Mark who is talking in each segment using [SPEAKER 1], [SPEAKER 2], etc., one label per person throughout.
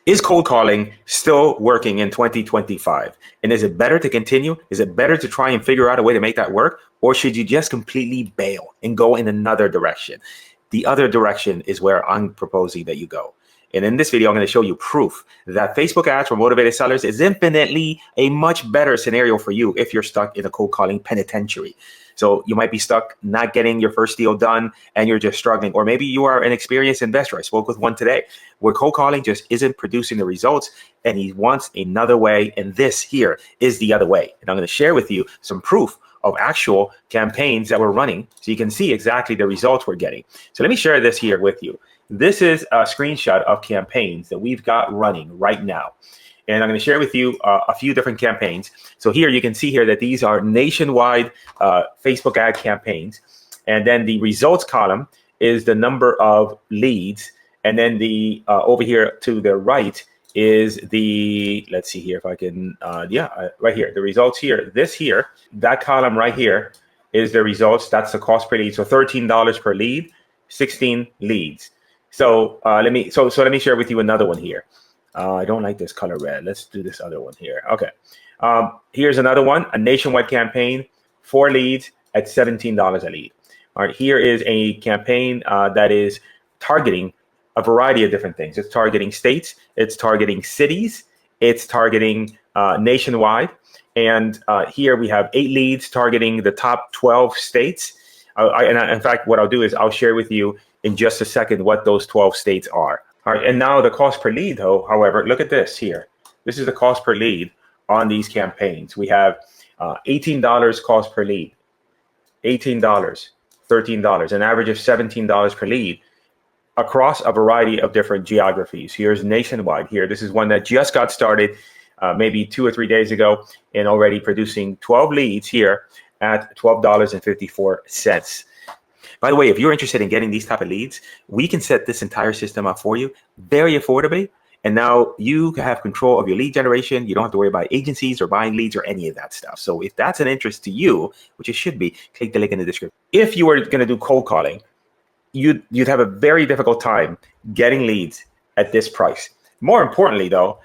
[SPEAKER 1] Is cold calling still working in 2025? And is it better to continue? Is it better to try and figure out a way to make that work? Or should you just completely bail and go in another direction? The other direction is where I'm proposing that you go. And in this video, I'm going to show you proof that Facebook ads for motivated sellers is infinitely a much better scenario for you if you're stuck in a cold calling penitentiary. So you might be stuck not getting your first deal done and you're just struggling. Or maybe you are an experienced investor. I spoke with one today where cold calling just isn't producing the results and he wants another way. And this here is the other way. And I'm going to share with you some proof of actual campaigns that we're running so you can see exactly the results we're getting. So let me share this here with you. This is a screenshot of campaigns that we've got running right now. And I'm going to share with you a few different campaigns. So here you can see here that these are nationwide Facebook ad campaigns. And then the results column is the number of leads. And then the over here to the right is the, let's see here if I can, right here, the results here. This here, that column right here is the results. That's the cost per lead. So $13 per lead, 16 leads. So let me share with you another one here. I don't like this color red. Let's do this other one here. Okay. Here's another one, a nationwide campaign, 4 leads at $17 a lead. All right. Here is a campaign that is targeting a variety of different things. It's targeting states. It's targeting cities. It's targeting nationwide. And here we have 8 leads targeting the top 12 states. In fact, what I'll do is I'll share with you in just a second what those 12 states are. All right, and now the cost per lead, though, however, look at this here. This is the cost per lead on these campaigns. We have $18 cost per lead, $18, $13, an average of $17 per lead across a variety of different geographies. Here's nationwide here. This is one that just got started maybe 2 or 3 days ago and already producing 12 leads here at $12.54. By the way, if you're interested in getting these type of leads, we can set this entire system up for you very affordably. And now you have control of your lead generation. You don't have to worry about agencies or buying leads or any of that stuff. So if that's an interest to you, which it should be, click the link in the description. If you were going to do cold calling, you'd have a very difficult time getting leads at this price. More importantly, though,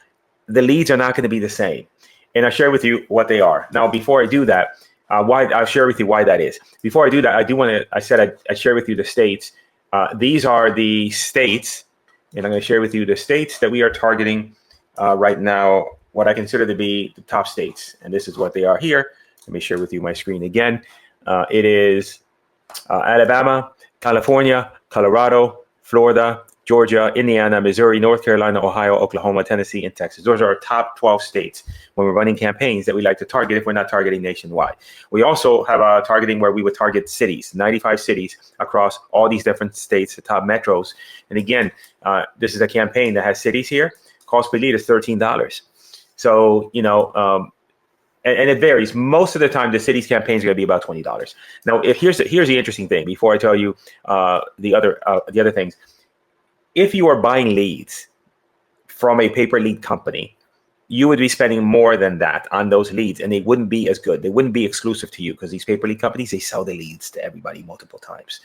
[SPEAKER 1] the leads are not going to be the same. And I'll share with you what they are. Now, before I do that, I'll share with you why that is. Before I do that, I'd share with you the states. These are the states, and I'm going to share with you the states that we are targeting right now, what I consider to be the top states. And this is what they are here. Let me share with you my screen again. It is Alabama, California, Colorado, Florida, Georgia, Indiana, Missouri, North Carolina, Ohio, Oklahoma, Tennessee, and Texas. Those are our top 12 states when we're running campaigns that we like to target if we're not targeting nationwide. We also have a targeting where we would target cities, 95 cities across all these different states, the top metros. And again, this is a campaign that has cities here. Cost per lead is $13. So, and it varies. Most of the time, the city's campaigns are going to be about $20. Now, here's the interesting thing before I tell you the other things. If you are buying leads from a pay-per-lead company, you would be spending more than that on those leads, and they wouldn't be as good. They wouldn't be exclusive to you because these pay-per-lead companies, they sell the leads to everybody multiple times.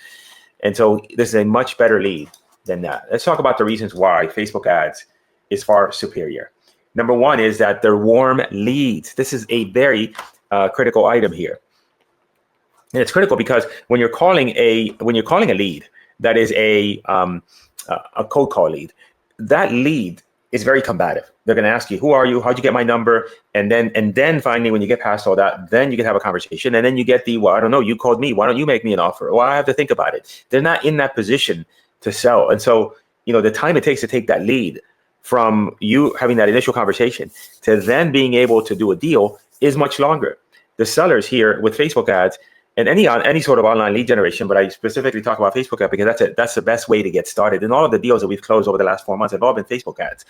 [SPEAKER 1] And so this is a much better lead than that. Let's talk about the reasons why Facebook ads is far superior. Number one is that they're warm leads. This is a very critical item here. And it's critical because when you're calling a lead that is a cold call lead, that lead is very combative. They're going to ask you, who are you? How'd you get my number? And then finally, when you get past all that, then you can have a conversation. And then you get well, I don't know, you called me. Why don't you make me an offer? Well, I have to think about it. They're not in that position to sell. And so, the time it takes to take that lead from you having that initial conversation to then being able to do a deal is much longer. The sellers here with Facebook ads and any sort of online lead generation, but I specifically talk about Facebook ads because that's the best way to get started. And all of the deals that we've closed over the last 4 months have all been Facebook ads.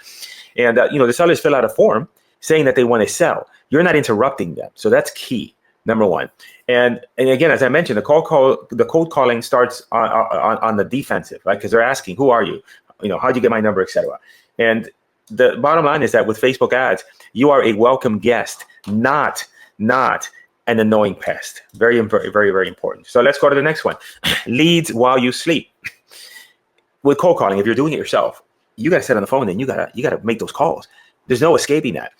[SPEAKER 1] And the sellers fill out a form saying that they want to sell. You're not interrupting them, so that's key. Number one. And again, as I mentioned, the cold calling starts on the defensive, right? Because they're asking, who are you? How'd you get my number, etc. And the bottom line is that with Facebook ads, you are a welcome guest, not an annoying pest. Very, very, very, very important. So let's go to the next one. Leads while you sleep. With cold calling, if you're doing it yourself, you got to sit on the phone and you got to make those calls. There's no escaping that.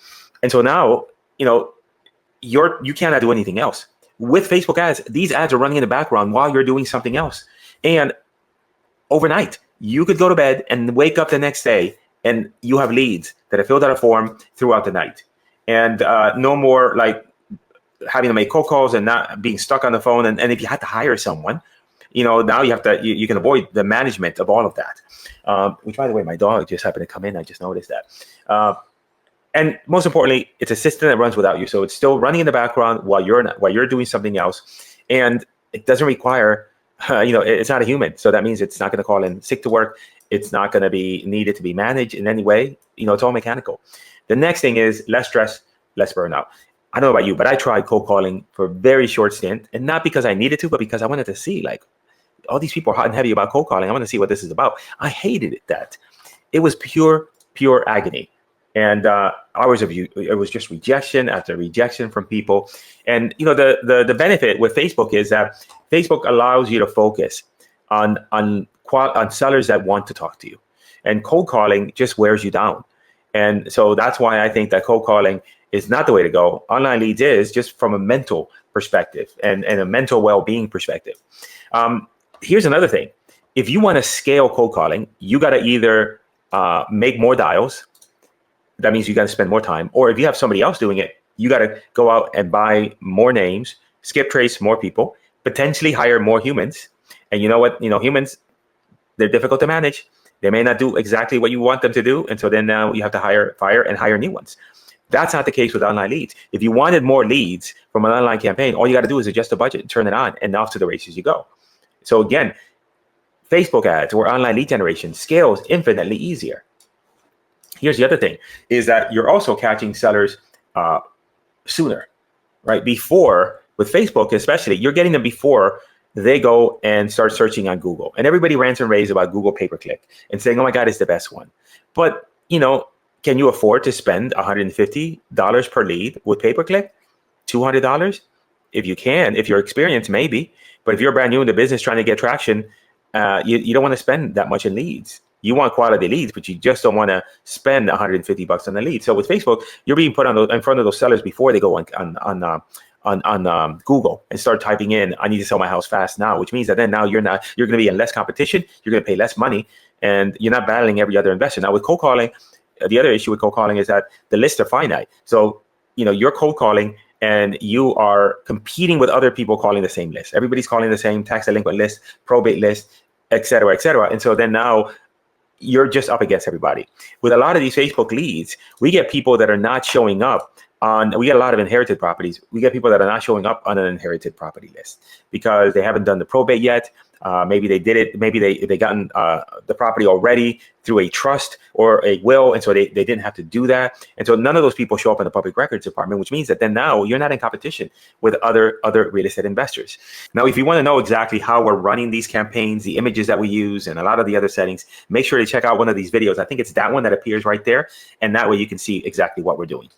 [SPEAKER 1] And so now, you cannot do anything else. With Facebook ads, these ads are running in the background while you're doing something else. And overnight, you could go to bed and wake up the next day and you have leads that have filled out a form throughout the night. And no more like having to make cold calls and not being stuck on the phone. And if you had to hire someone, now you can avoid the management of all of that. Which, by the way, my dog just happened to come in. I just noticed that. And most importantly, it's a system that runs without you. So it's still running in the background while you're doing something else. And it doesn't require, it's not a human. So that means it's not going to call in sick to work. It's not going to be needed to be managed in any way. It's all mechanical. The next thing is less stress, less burnout. I don't know about you, but I tried cold calling for a very short stint, and not because I needed to, but because I wanted to see, like, all these people are hot and heavy about cold calling. I want to see what this is about. I hated that. It was pure agony. And hours of it was just rejection after rejection from people. And the benefit with Facebook is that Facebook allows you to focus on sellers that want to talk to you. And cold calling just wears you down. And so that's why I think that cold calling is not the way to go. Online leads is, just from a mental perspective and a mental well-being perspective. Here's another thing. If you want to scale cold calling, you got to either make more dials. That means you got to spend more time. Or if you have somebody else doing it, you got to go out and buy more names, skip trace more people, potentially hire more humans. And you know what? Humans, they're difficult to manage. They may not do exactly what you want them to do. And so then now you have to fire and hire new ones. That's not the case with online leads. If you wanted more leads from an online campaign, all you got to do is adjust the budget, turn it on, and off to the races you go. So again, Facebook ads or online lead generation scales infinitely easier. Here's the other thing, is that you're also catching sellers sooner, right? Before, with Facebook especially, you're getting them before they go and start searching on Google. And everybody rants and raves about Google pay-per-click and saying, oh my God, it's the best one. But, can you afford to spend $150 per lead with pay-per-click? $200? If you can, if you're experienced, maybe. But if you're brand new in the business trying to get traction, you don't want to spend that much in leads. You want quality leads, but you just don't want to spend $150 on a lead. So with Facebook, you're being put in front of those sellers before they go on Google and start typing in, I need to sell my house fast now, which means that then now you're going to be in less competition. You're going to pay less money, and you're not battling every other investor. Now with cold calling, the other issue with cold calling is that the lists are finite. So, you're cold calling and you are competing with other people calling the same list. Everybody's calling the same tax delinquent list, probate list, et cetera, et cetera. And so then now you're just up against everybody. With a lot of these Facebook leads, we get people that are not showing up we get a lot of inherited properties. We get people that are not showing up on an inherited property list because they haven't done the probate yet. Maybe they did it. Maybe they gotten the property already through a trust or a will. And so they didn't have to do that. And so none of those people show up in the public records department, which means that then now you're not in competition with other real estate investors. Now, if you want to know exactly how we're running these campaigns, the images that we use, and a lot of the other settings, make sure to check out one of these videos. I think it's that one that appears right there. And that way you can see exactly what we're doing.